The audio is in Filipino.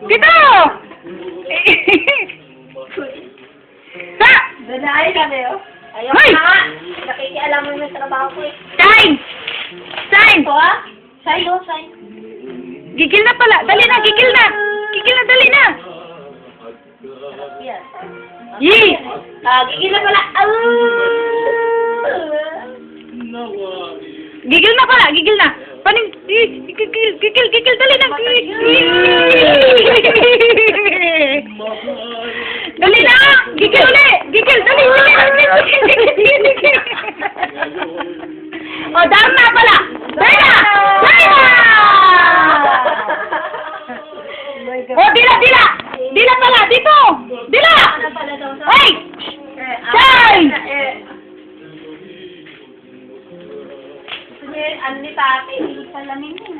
Dito! Sa! Danaay kami, oh. Ayaw Hoy! na nga. Nakikialam mo yung trabaho ko, eh. Sign! Sign! Ito, ah. Sign, oh, sign. Gigil na pala. Dali na, gigil na. Gigil na, dali na. Yan. Yee! Gigil na pala. Gigil na pala, gigil na. Paning, gigil, dali na. Dali na, gigil uli. Gigil, dali. O, down na pala. Dali na. Dali na. O, dila. Dila pala, dito. Dila. Hey! Sign! Ano ni Tati? Salamin yun.